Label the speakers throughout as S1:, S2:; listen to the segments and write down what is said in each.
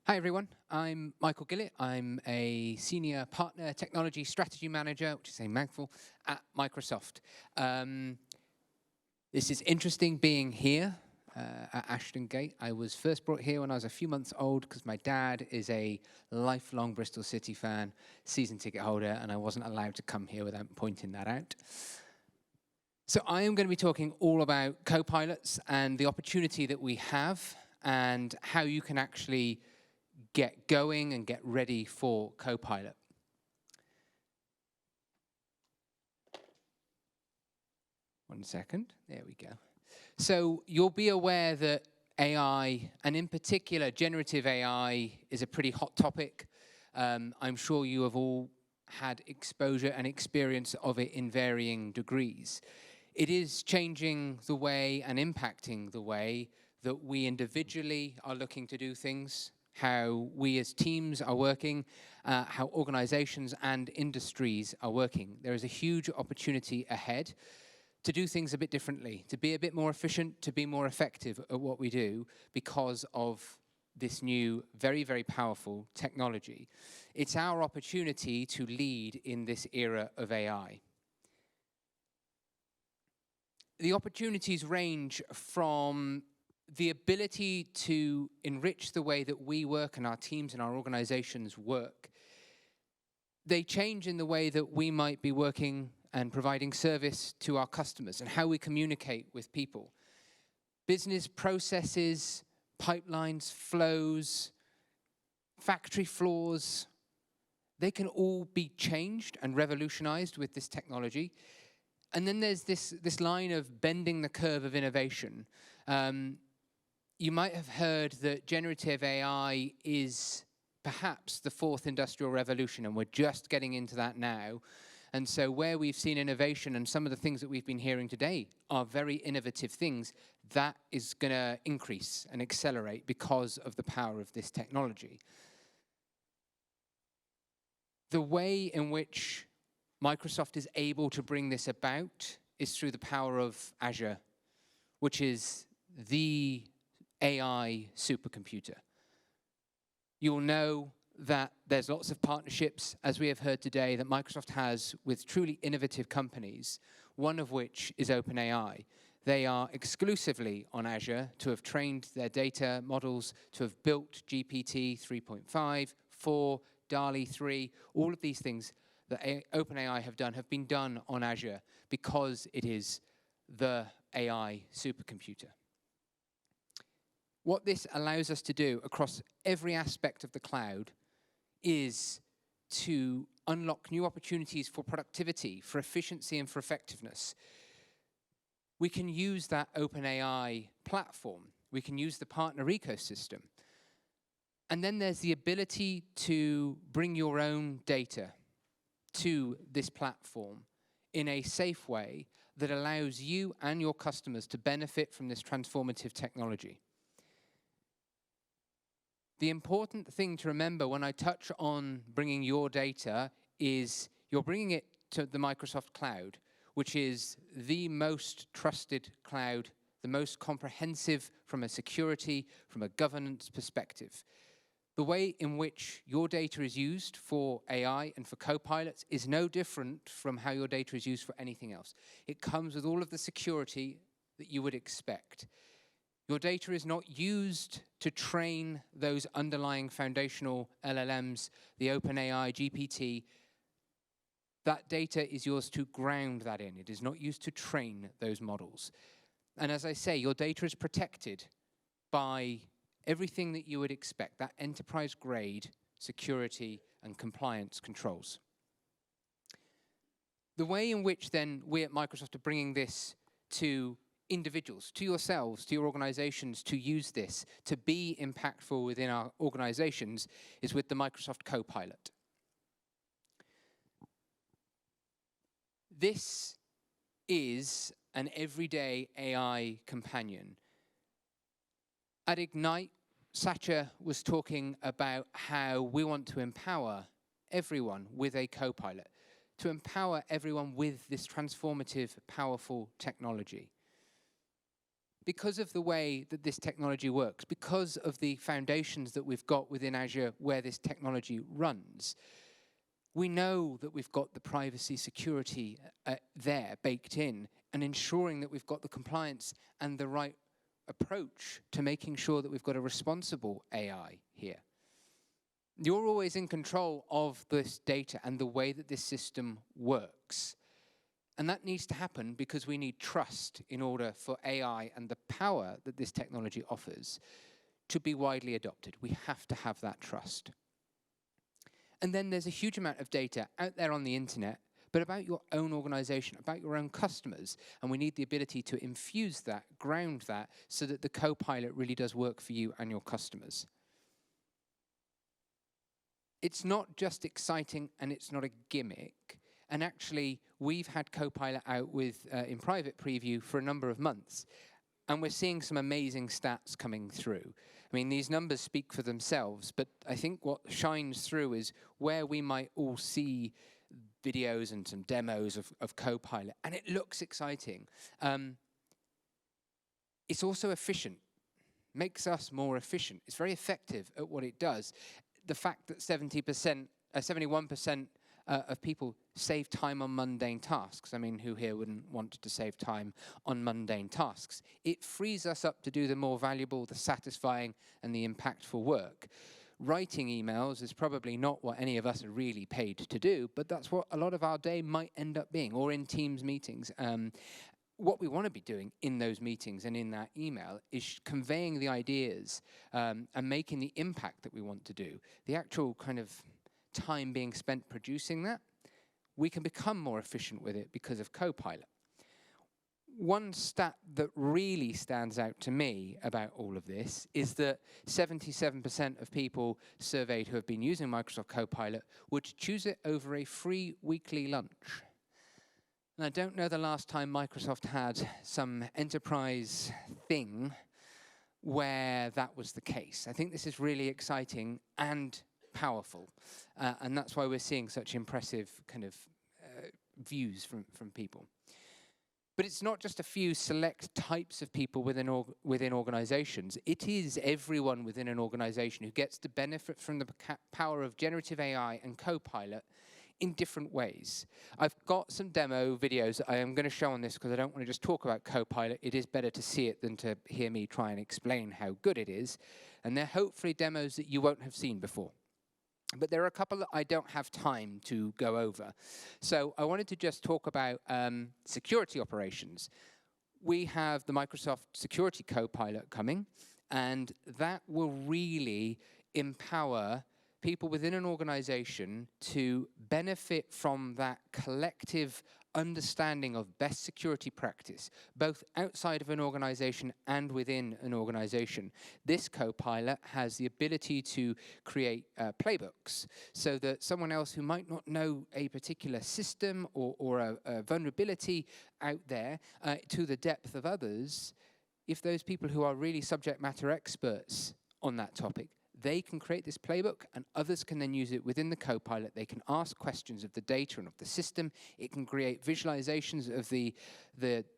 S1: Hi everyone, I'm Michael Gillett. I'm a Senior Partner Technology Strategy Manager, which is a mouthful, at Microsoft. This is interesting being here at Ashton Gate. I was first brought here when I was a few months old because my dad is a lifelong Bristol City fan, season ticket holder, and I wasn't allowed to come here without pointing that out. So I am going to be talking all about Copilots and the opportunity that we have and how you can actually get going and get ready for Copilot. One second, there we go. So you'll be aware that AI, and in particular generative AI, is a pretty hot topic. I'm sure you have all had exposure and experience of it in varying degrees. It is changing the way and impacting the way that we individually are looking to do things, how we as teams are working, how organizations and industries are working. There is a huge opportunity ahead to do things a bit differently, to be a bit more efficient, to be more effective at what we do because of this new, very, very powerful technology. It's our opportunity to lead in this era of AI. The opportunities range from the ability to enrich the way that we work and our teams and our organizations work. They change in the way that we might be working and providing service to our customers and how we communicate with people. Business processes, pipelines, flows, factory floors, they can all be changed and revolutionized with this technology. And then there's this line of bending the curve of innovation. You might have heard that generative AI is perhaps the fourth industrial revolution, and we're just getting into that now. And so where we've seen innovation, and some of the things that we've been hearing today are very innovative things, that is going to increase and accelerate because of the power of this technology. The way in which Microsoft is able to bring this about is through the power of Azure, which is the AI supercomputer. You'll know that there's lots of partnerships, as we have heard today, that Microsoft has with truly innovative companies, one of which is OpenAI. They are exclusively on Azure to have trained their data models, to have built GPT 3.5, 4, DALL-E 3, all of these things that OpenAI have been done on Azure because it is the AI supercomputer. What this allows us to do across every aspect of the cloud is to unlock new opportunities for productivity, for efficiency, and for effectiveness. We can use that OpenAI platform. We can use the partner ecosystem. And then there's the ability to bring your own data to this platform in a safe way that allows you and your customers to benefit from this transformative technology. The important thing to remember when I touch on bringing your data is you're bringing it to the Microsoft cloud, which is the most trusted cloud, the most comprehensive from a security, from a governance perspective. The way in which your data is used for AI and for Copilots is no different from how your data is used for anything else. It comes with all of the security that you would expect. Your data is not used to train those underlying foundational LLMs, the OpenAI, GPT. That data is yours to ground that in. It is not used to train those models. And as I say, your data is protected by everything that you would expect, that enterprise-grade security and compliance controls. The way in which then we at Microsoft are bringing this to individuals, to yourselves, to your organizations, to use this, to be impactful within our organizations, is with the Microsoft Copilot. This is an everyday AI companion. At Ignite, Satya was talking about how we want to empower everyone with a Copilot, to empower everyone with this transformative, powerful technology. because of the way that this technology works, because of the foundations that we've got within Azure where this technology runs, we know that we've got the privacy security there baked in, and ensuring that we've got the compliance and the right approach to making sure that we've got a responsible AI here. You're always in control of this data and the way that this system works. And that needs to happen because we need trust in order for AI and the power that this technology offers to be widely adopted. We have to have that trust. And then there's a huge amount of data out there on the internet, but about your own organization, about your own customers. And we need the ability to infuse that, ground that, so that the Copilot really does work for you and your customers. It's not just exciting and it's not a gimmick. And actually, we've had Copilot out in private preview for a number of months. And we're seeing some amazing stats coming through. I mean, these numbers speak for themselves, but I think what shines through is where we might all see videos and some demos of Copilot, and it looks exciting. It's also efficient, makes us more efficient. It's very effective at what it does. The fact that 71% of people save time on mundane tasks. I mean, who here wouldn't want to save time on mundane tasks? It frees us up to do the more valuable, the satisfying, and the impactful work. Writing emails is probably not what any of us are really paid to do, but that's what a lot of our day might end up being, or in Teams meetings. What we want to be doing in those meetings and in that email is conveying the ideas and making the impact that we want to do. The actual kind of time being spent producing that, we can become more efficient with it because of Copilot. One stat that really stands out to me about all of this is that 77% of people surveyed who have been using Microsoft Copilot would choose it over a free weekly lunch. And I don't know the last time Microsoft had some enterprise thing where that was the case. I think this is really exciting and powerful, and that's why we're seeing such impressive kind of views from people. But it's not just a few select types of people within organizations. It is everyone within an organization who gets to benefit from the power of generative AI and Copilot in different ways. I've got some demo videos that I am going to show on this because I don't want to just talk about Copilot. It is better to see it than to hear me try and explain how good it is. And they're hopefully demos that you won't have seen before. But there are a couple that I don't have time to go over. So I wanted to just talk about security operations. We have the Microsoft Security Copilot coming, and that will really empower people within an organization to benefit from that collective understanding of best security practice, both outside of an organization and within an organization. This Copilot has the ability to create playbooks so that someone else who might not know a particular system or a vulnerability out there to the depth of others, if those people who are really subject matter experts on that topic, they can create this playbook and others can then use it within the Copilot. They can ask questions of the data and of the system. It can create visualizations of the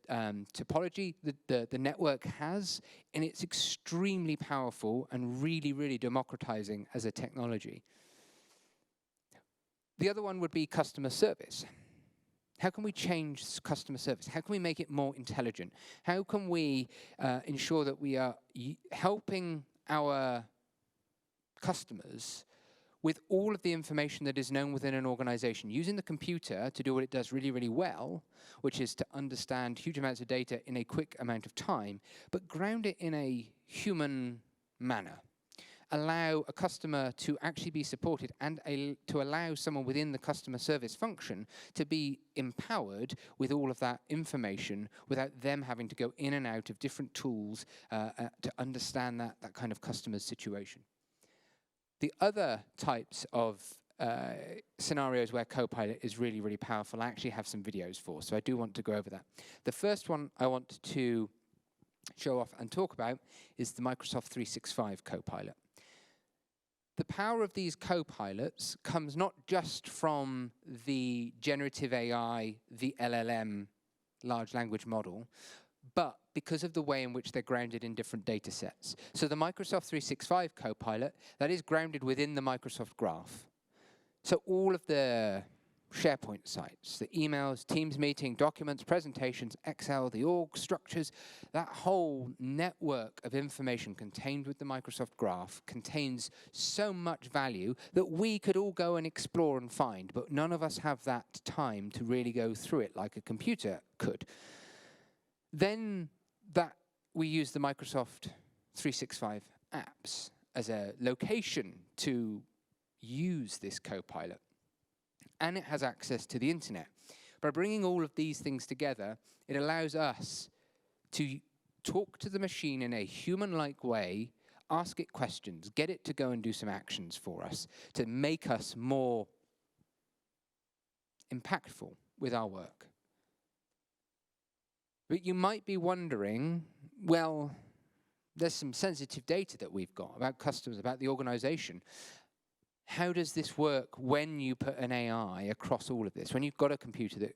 S1: topology that the network has, and it's extremely powerful and really, really democratizing as a technology. The other one would be customer service. How can we change customer service? How can we make it more intelligent? How can we ensure that we are helping our customers with all of the information that is known within an organization, using the computer to do what it does really, really well, which is to understand huge amounts of data in a quick amount of time, but ground it in a human manner. Allow a customer to actually be supported and to allow someone within the customer service function to be empowered with all of that information without them having to go in and out of different tools to understand that kind of customer's situation. The other types of scenarios where Copilot is really, really powerful, I actually have some videos for, so I do want to go over that. The first one I want to show off and talk about is the Microsoft 365 Copilot. The power of these Copilots comes not just from the generative AI, the LLM, large language model, but because of the way in which they're grounded in different data sets. So the Microsoft 365 Copilot, that is grounded within the Microsoft Graph. So all of the SharePoint sites, the emails, Teams meeting, documents, presentations, Excel, the org structures, that whole network of information contained with the Microsoft Graph contains so much value that we could all go and explore and find, but none of us have that time to really go through it like a computer could. Then that we use the Microsoft 365 apps as a location to use this Copilot. And it has access to the internet. By bringing all of these things together, it allows us to talk to the machine in a human-like way, ask it questions, get it to go and do some actions for us, to make us more impactful with our work. But you might be wondering, well, there's some sensitive data that we've got about customers, about the organization. How does this work when you put an AI across all of this, when you've got a computer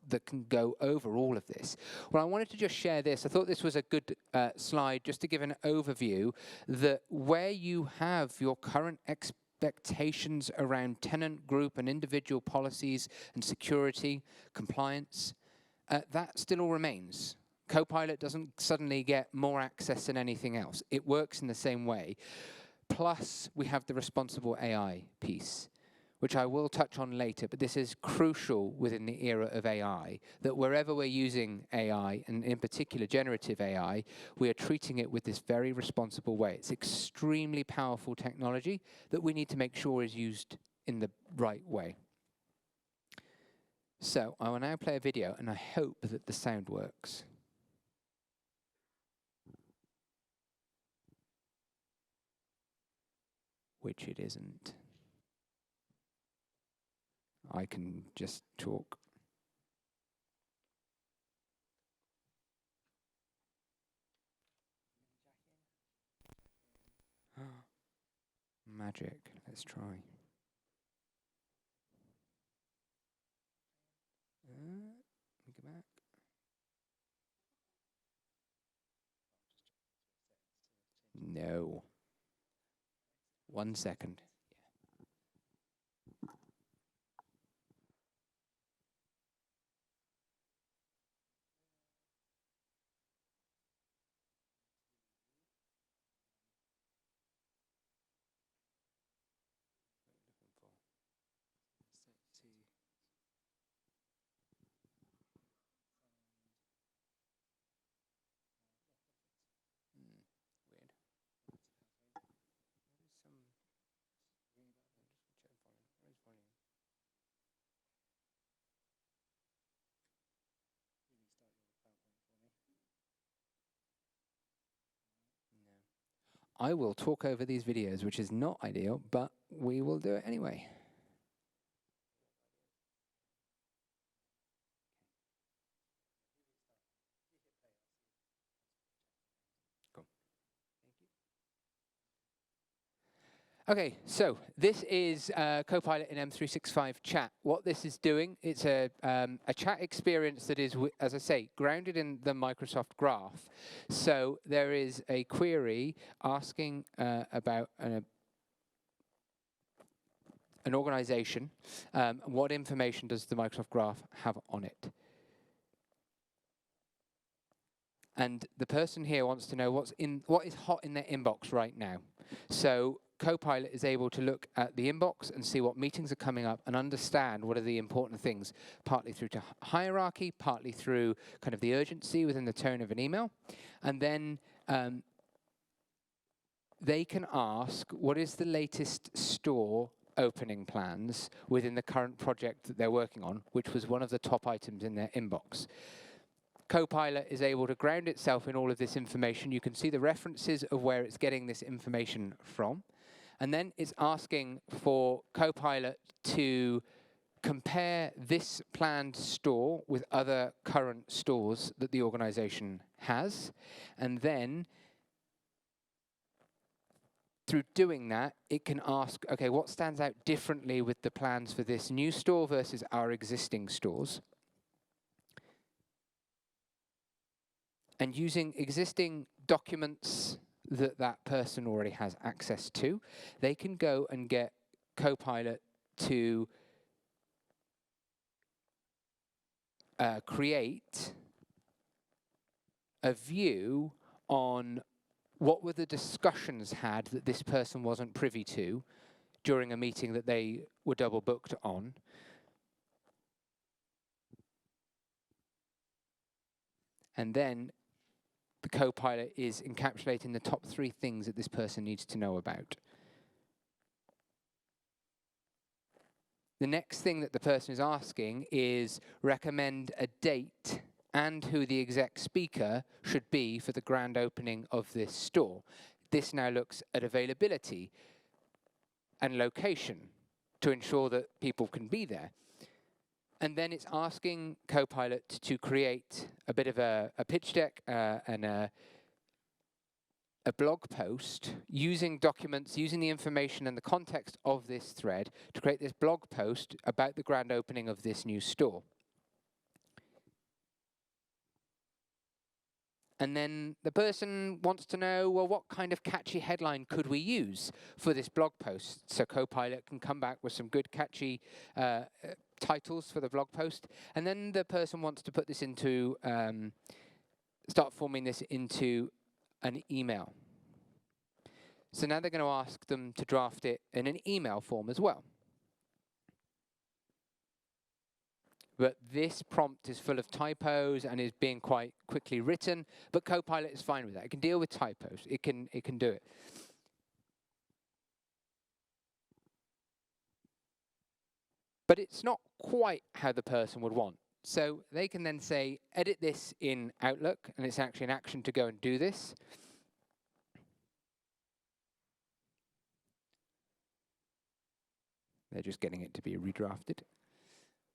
S1: that can go over all of this? Well, I wanted to just share this. I thought this was a good slide just to give an overview that where you have your current expectations around tenant group and individual policies and security, compliance, that still all remains. Copilot doesn't suddenly get more access than anything else. It works in the same way. Plus, we have the responsible AI piece, which I will touch on later, but this is crucial within the era of AI, that wherever we're using AI, and in particular generative AI, we are treating it with this very responsible way. It's extremely powerful technology that we need to make sure is used in the right way. So, I will now play a video, and I hope that the sound works. Which it isn't. I can just talk. Magic. Let's try. Let me go back. No. 1 second. I will talk over these videos, which is not ideal, but we will do it anyway. Cool. Okay, so this is Copilot in M365 Chat. What this is doing, it's a chat experience that is, as I say, grounded in the Microsoft Graph. So there is a query asking about an organization. What information does the Microsoft Graph have on it? And the person here wants to know what is hot in their inbox right now. So Copilot is able to look at the inbox and see what meetings are coming up and understand what are the important things, partly through to hierarchy, partly through kind of the urgency within the tone of an email. And then they can ask, what is the latest store opening plans within the current project that they're working on, which was one of the top items in their inbox. Copilot is able to ground itself in all of this information. You can see the references of where it's getting this information from. And then it's asking for Copilot to compare this planned store with other current stores that the organization has. And then through doing that, it can ask, okay, what stands out differently with the plans for this new store versus our existing stores? And using existing documents that that person already has access to, they can go and get Copilot to create a view on what were the discussions had that this person wasn't privy to during a meeting that they were double booked on. And then the Copilot is encapsulating the top 3 things that this person needs to know about. The next thing that the person is asking is recommend a date and who the exec speaker should be for the grand opening of this store. This now looks at availability and location to ensure that people can be there. And then it's asking Copilot to create a bit of a pitch deck and a blog post using documents, using the information and the context of this thread to create this blog post about the grand opening of this new store. And then the person wants to know, well, what kind of catchy headline could we use for this blog post? So Copilot can come back with some good catchy titles for the blog post. And then the person wants to put this into, start forming this into an email. So now they're going to ask them to draft it in an email form as well. But this prompt is full of typos and is being quite quickly written, but Copilot is fine with that. It can deal with typos. It can do it. But it's not quite how the person would want. So they can then say, edit this in Outlook, and it's actually an action to go and do this. They're just getting it to be redrafted.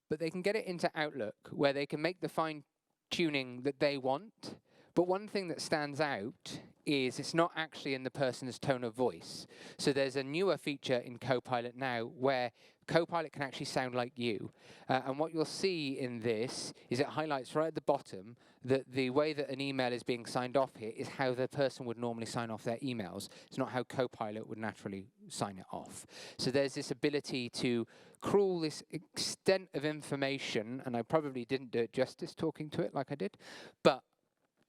S1: But they can get it into Outlook, where they can make the fine-tuning that they want. But one thing that stands out is it's not actually in the person's tone of voice. So there's a newer feature in Copilot now where Copilot can actually sound like you. And what you'll see in this is it highlights right at the bottom that the way that an email is being signed off here is how the person would normally sign off their emails. It's not how Copilot would naturally sign it off. So there's this ability to crawl this extent of information, and I probably didn't do it justice talking to it like I did, but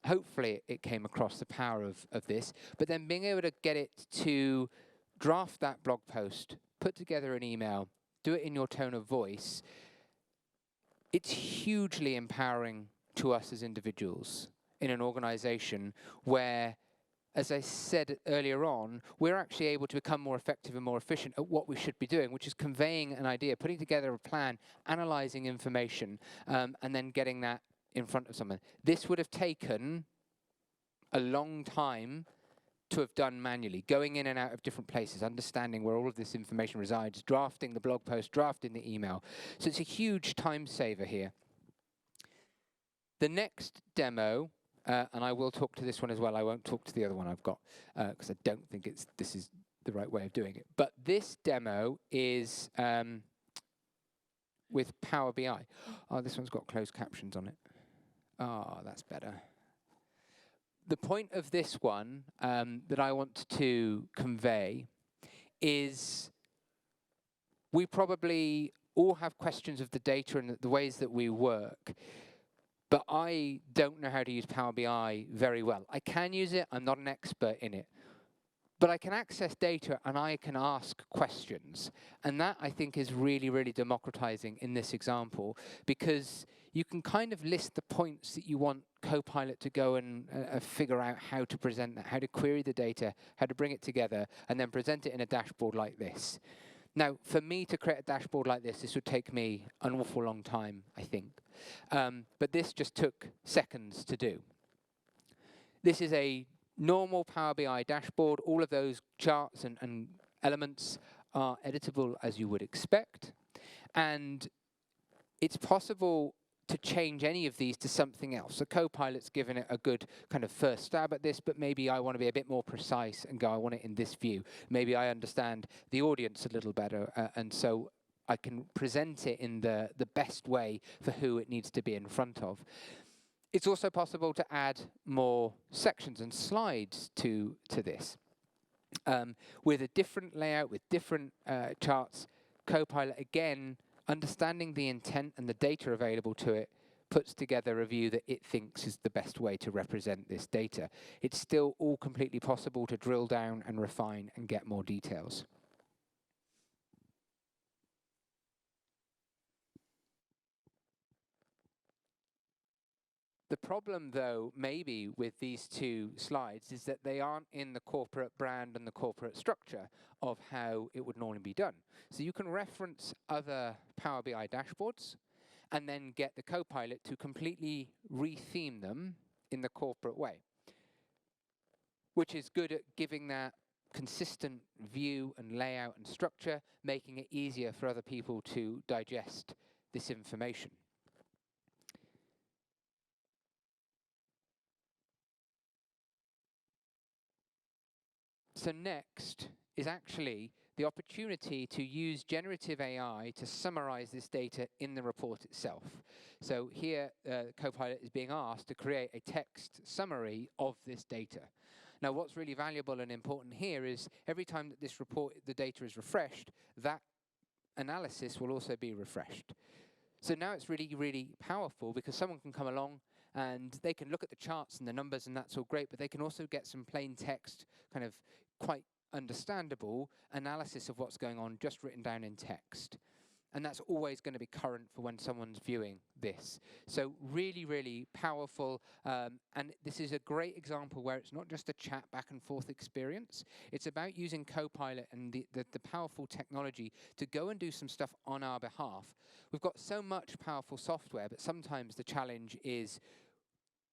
S1: hopefully it came across the power of this. But then being able to get it to draft that blog post, put together an email, do it in your tone of voice, it's hugely empowering to us as individuals in an organization where, as I said earlier on, we're actually able to become more effective and more efficient at what we should be doing, which is conveying an idea, putting together a plan, analyzing information, and then getting that in front of someone. This would have taken a long time to have done manually, going in and out of different places, understanding where all of this information resides, drafting the blog post, drafting the email. So it's a huge time saver here. The next demo, and I will talk to this one as well, I won't talk to the other one I've got, because I don't think this is the right way of doing it. But this demo is with Power BI. Oh, this one's got closed captions on it. Oh, that's better. The point of this one that I want to convey is we probably all have questions of the data and the ways that we work, but I don't know how to use Power BI very well. I can use it, I'm not an expert in it, but I can access data and I can ask questions. And that, I think, is really, really democratizing in this example, because you can kind of list the points that you want Copilot to go and figure out how to present that, how to query the data, how to bring it together, and then present it in a dashboard like this. Now, for me to create a dashboard like this would take me an awful long time, I think. But this just took seconds to do. This is a normal Power BI dashboard. All of those charts and elements are editable as you would expect. And it's possible to change any of these to something else. So Copilot's given it a good kind of first stab at this, but maybe I want to be a bit more precise and go, I want it in this view. Maybe I understand the audience a little better, and so I can present it in the best way for who it needs to be in front of. It's also possible to add more sections and slides to this. With a different layout, with different charts, Copilot, again, understanding the intent and the data available to it, puts together a view that it thinks is the best way to represent this data. It's still all completely possible to drill down and refine and get more details. The problem, though, maybe with these two slides is that they aren't in the corporate brand and the corporate structure of how it would normally be done. So you can reference other Power BI dashboards and then get the Copilot to completely retheme them in the corporate way, which is good at giving that consistent view and layout and structure, making it easier for other people to digest this information. So next is actually the opportunity to use generative AI to summarize this data in the report itself. So here, Copilot is being asked to create a text summary of this data. Now, what's really valuable and important here is every time that this report, the data is refreshed, that analysis will also be refreshed. So now it's really, really powerful because someone can come along and they can look at the charts and the numbers and that's all great, but they can also get some plain text, kind of quite understandable analysis of what's going on just written down in text. And that's always going to be current for when someone's viewing this. So really, really powerful. And this is a great example where it's not just a chat back and forth experience. It's about using Copilot and the powerful technology to go and do some stuff on our behalf. We've got so much powerful software, but sometimes the challenge is,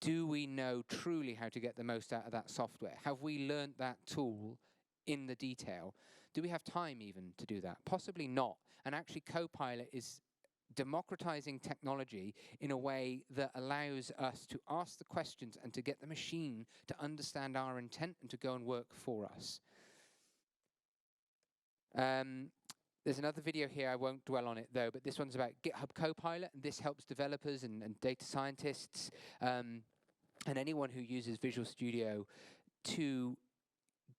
S1: do we know truly how to get the most out of that software? Have we learned that tool in the detail? Do we have time even to do that? Possibly not. And actually, Copilot is democratizing technology in a way that allows us to ask the questions and to get the machine to understand our intent and to go and work for us. There's another video here, I won't dwell on it though, but this one's about GitHub Copilot, and this helps developers and data scientists and anyone who uses Visual Studio to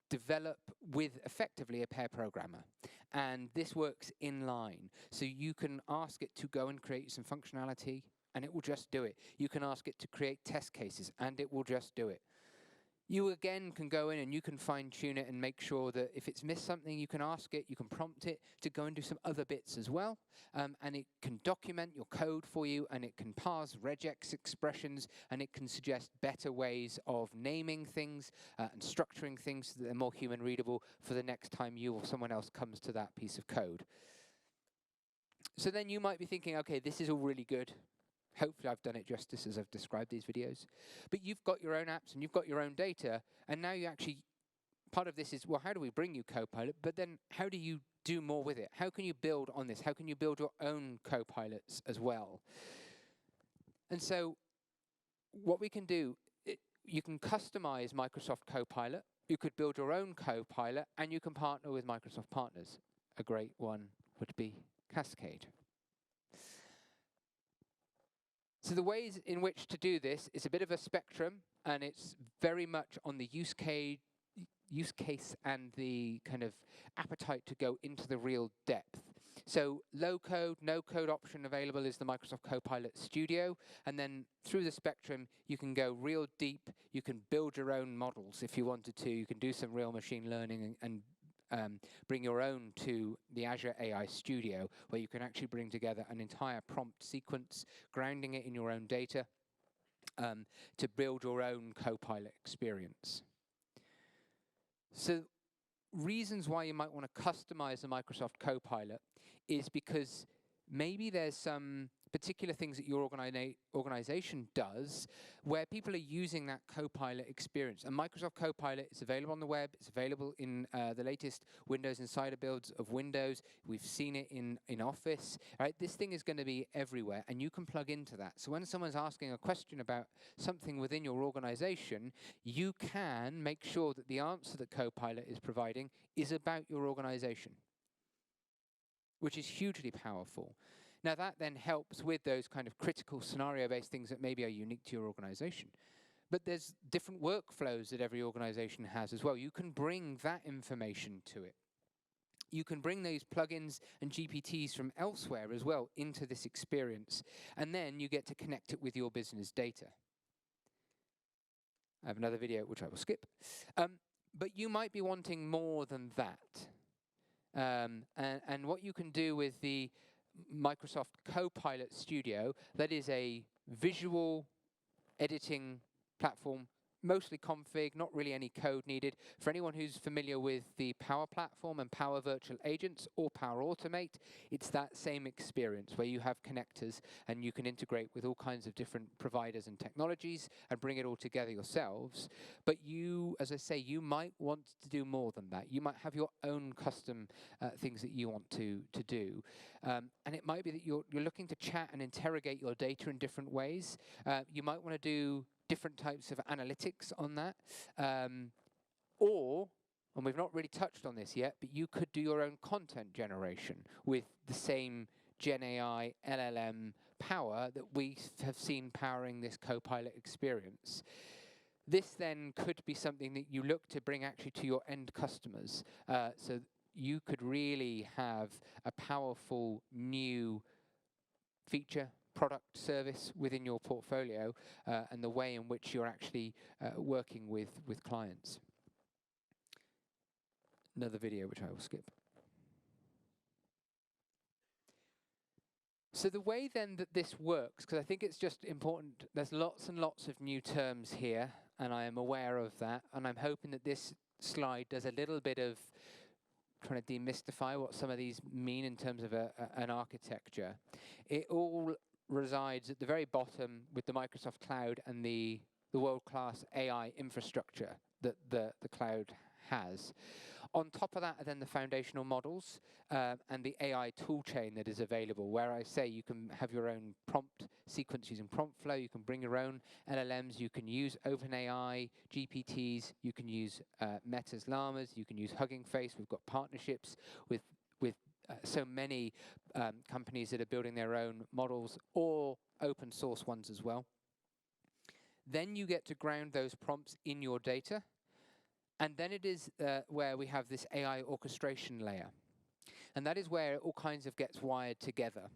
S1: develop with effectively a pair programmer. And this works in line. So you can ask it to go and create some functionality, and it will just do it. You can ask it to create test cases, and it will just do it. You again can go in and you can fine tune it and make sure that if it's missed something, you can ask it, you can prompt it to go and do some other bits as well. And it can document your code for you, and it can parse regex expressions, and it can suggest better ways of naming things and structuring things so that they're more human readable for the next time you or someone else comes to that piece of code. So then you might be thinking, okay, this is all really good. Hopefully I've done it justice as I've described these videos. But you've got your own apps and you've got your own data, and now you actually, part of this is, well, how do we bring you Copilot? But then how do you do more with it? How can you build on this? How can you build your own Copilots as well? And so what we can do, you can customize Microsoft Copilot, you could build your own Copilot, and you can partner with Microsoft partners. A great one would be Cascade. So the ways in which to do this is a bit of a spectrum, and it's very much on the use case and the kind of appetite to go into the real depth. So low code, no code option available is the Microsoft Copilot Studio, and then through the spectrum you can go real deep, you can build your own models if you wanted to, you can do some real machine learning and bring your own to the Azure AI Studio, where you can actually bring together an entire prompt sequence, grounding it in your own data to build your own Copilot experience. So reasons why you might want to customize the Microsoft Copilot is because maybe there's some particular things that your organization does where people are using that Copilot experience. And Microsoft Copilot is available on the web. It's available in the latest Windows Insider builds of Windows. We've seen it in Office. Right? This thing is going to be everywhere, and you can plug into that. So when someone's asking a question about something within your organization, you can make sure that the answer that Copilot is providing is about your organization, which is hugely powerful. Now that then helps with those kind of critical scenario-based things that maybe are unique to your organization. But there's different workflows that every organization has as well. You can bring that information to it. You can bring those plugins and GPTs from elsewhere as well into this experience. And then you get to connect it with your business data. I have another video which I will skip. But you might be wanting more than that. And what you can do with the Microsoft Copilot Studio, that is a visual editing platform, mostly config, not really any code needed. For anyone who's familiar with the Power Platform and Power Virtual Agents or Power Automate, it's that same experience where you have connectors and you can integrate with all kinds of different providers and technologies and bring it all together yourselves. But you, as I say, you might want to do more than that. You might have your own custom things that you want to do. And it might be that you're looking to chat and interrogate your data in different ways. You might want to do different types of analytics on that. Or, and we've not really touched on this yet, but you could do your own content generation with the same Gen AI LLM power that we have seen powering this Copilot experience. This then could be something that you look to bring actually to your end customers. So you could really have a powerful new feature, product, service within your portfolio and the way in which you're actually working with clients. Another video which I will skip. So the way then that this works, because I think it's just important, there's lots and lots of new terms here, and I am aware of that, and I'm hoping that this slide does a little bit of trying to demystify what some of these mean in terms of an architecture. It all resides at the very bottom with the Microsoft Cloud and the world-class AI infrastructure that the cloud has. On top of that are then the foundational models and the AI toolchain that is available, where I say you can have your own prompt sequence using prompt flow, you can bring your own LLMs, you can use OpenAI, GPTs, you can use Meta's Llamas, you can use Hugging Face. We've got partnerships with so many companies that are building their own models or open source ones as well. Then you get to ground those prompts in your data. And then it is where we have this AI orchestration layer. And that is where it all kinds of gets wired together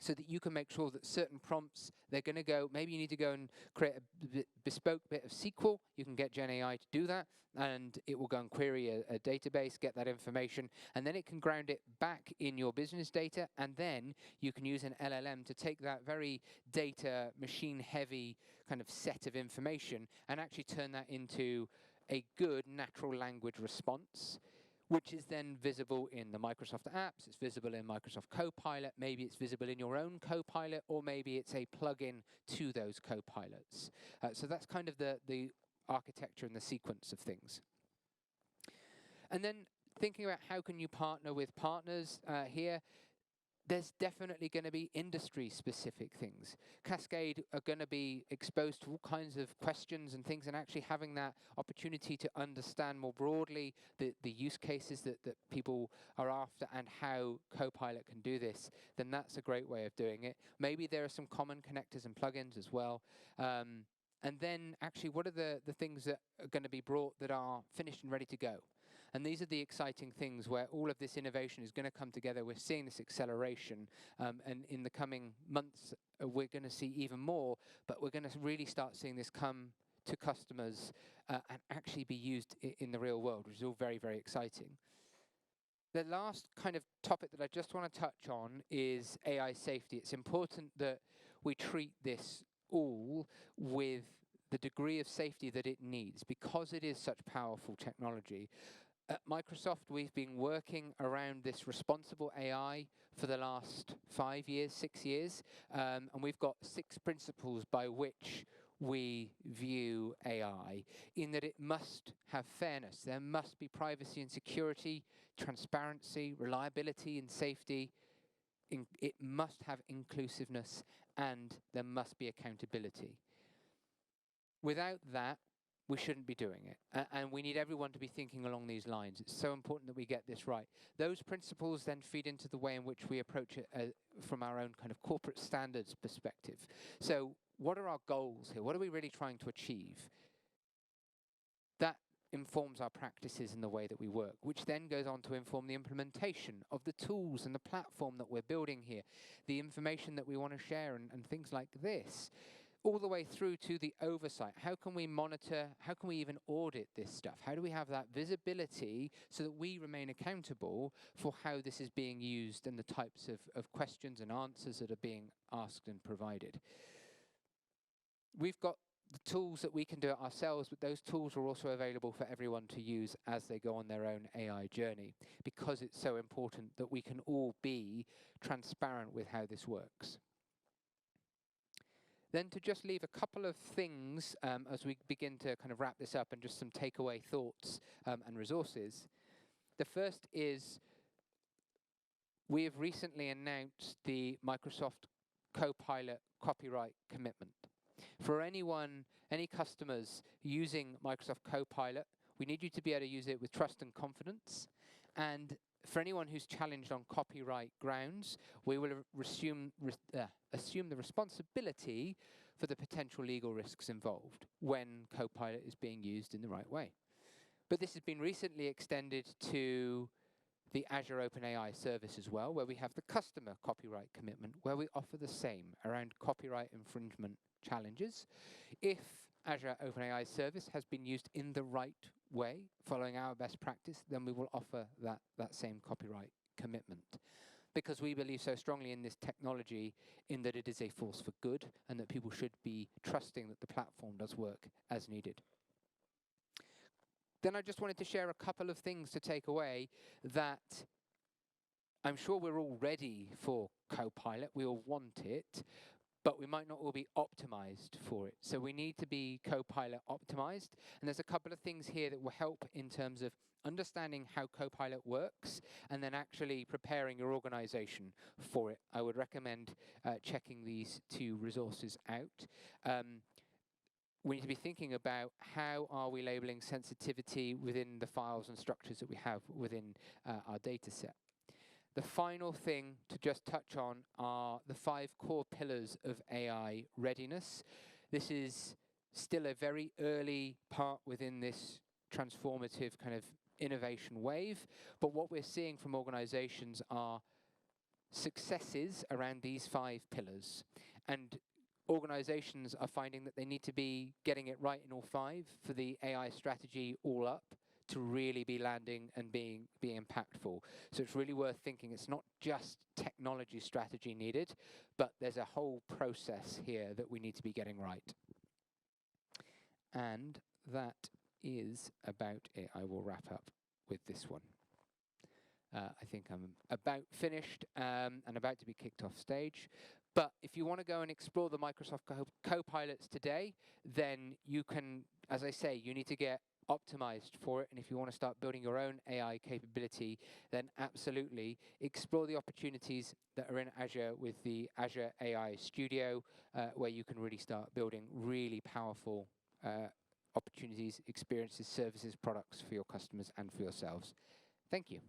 S1: so that you can make sure that certain prompts, they're going to go, maybe you need to go and create a bespoke bit of SQL. You can get Gen AI to do that, and it will go and query a database, get that information, and then it can ground it back in your business data, and then you can use an LLM to take that very data, machine-heavy kind of set of information and actually turn that into a good natural language response, which is then visible in the Microsoft apps, it's visible in Microsoft Copilot, maybe it's visible in your own Copilot, or maybe it's a plugin to those Copilots. So that's kind of the architecture and the sequence of things. And then thinking about how can you partner with partners here, there's definitely going to be industry-specific things. Cascade are going to be exposed to all kinds of questions and things, and actually having that opportunity to understand more broadly the use cases that people are after and how Copilot can do this, then that's a great way of doing it. Maybe there are some common connectors and plugins as well. And then actually, what are the things that are going to be brought that are finished and ready to go? And these are the exciting things where all of this innovation is going to come together. We're seeing this acceleration. And in the coming months, we're going to see even more. But we're going to really start seeing this come to customers and actually be used in the real world, which is all very, very exciting. The last kind of topic that I just want to touch on is AI safety. It's important that we treat this all with the degree of safety that it needs because it is such powerful technology. At Microsoft, we've been working around this responsible AI for the last 5 years, 6 years, and we've got 6 principles by which we view AI, in that it must have fairness. There must be privacy and security, transparency, reliability and safety. It must have inclusiveness, and there must be accountability. Without that, we shouldn't be doing it. And we need everyone to be thinking along these lines. It's so important that we get this right. Those principles then feed into the way in which we approach it from our own kind of corporate standards perspective. So what are our goals here? What are we really trying to achieve? That informs our practices and the way that we work, which then goes on to inform the implementation of the tools and the platform that we're building here, the information that we want to share and things like this, all the way through to the oversight. How can we monitor, how can we even audit this stuff? How do we have that visibility so that we remain accountable for how this is being used and the types of questions and answers that are being asked and provided? We've got the tools that we can do it ourselves, but those tools are also available for everyone to use as they go on their own AI journey, because it's so important that we can all be transparent with how this works. Then to just leave a couple of things as we begin to kind of wrap this up, and just some takeaway thoughts and resources. The first is we have recently announced the Microsoft Copilot copyright commitment. For anyone, any customers using Microsoft Copilot, we need you to be able to use it with trust and confidence. And for anyone who's challenged on copyright grounds, we will assume the responsibility for the potential legal risks involved when Copilot is being used in the right way. But this has been recently extended to the Azure OpenAI service as well, where we have the customer copyright commitment, where we offer the same around copyright infringement challenges. If Azure OpenAI service has been used in the right way, following our best practice, then we will offer that same copyright commitment. Because we believe so strongly in this technology, in that it is a force for good, and that people should be trusting that the platform does work as needed. Then I just wanted to share a couple of things to take away that I'm sure we're all ready for Copilot. We all want it, but we might not all be optimized for it. So we need to be Copilot optimized. And there's a couple of things here that will help in terms of understanding how Copilot works and then actually preparing your organization for it. I would recommend checking these two resources out. We need to be thinking about how are we labeling sensitivity within the files and structures that we have within our data set. The final thing to just touch on are the 5 core pillars of AI readiness. This is still a very early part within this transformative kind of innovation wave, but what we're seeing from organizations are successes around these 5 pillars. And organizations are finding that they need to be getting it right in all 5 for the AI strategy all up to really be landing and being impactful. So it's really worth thinking. It's not just technology strategy needed, but there's a whole process here that we need to be getting right. And that is about it. I will wrap up with this one. I think I'm about finished and about to be kicked off stage. But if you want to go and explore the Microsoft Copilots today, then you can, as I say, you need to get optimized for it. And if you want to start building your own AI capability, then absolutely explore the opportunities that are in Azure with the Azure AI Studio, where you can really start building really powerful opportunities, experiences, services, products for your customers and for yourselves. Thank you.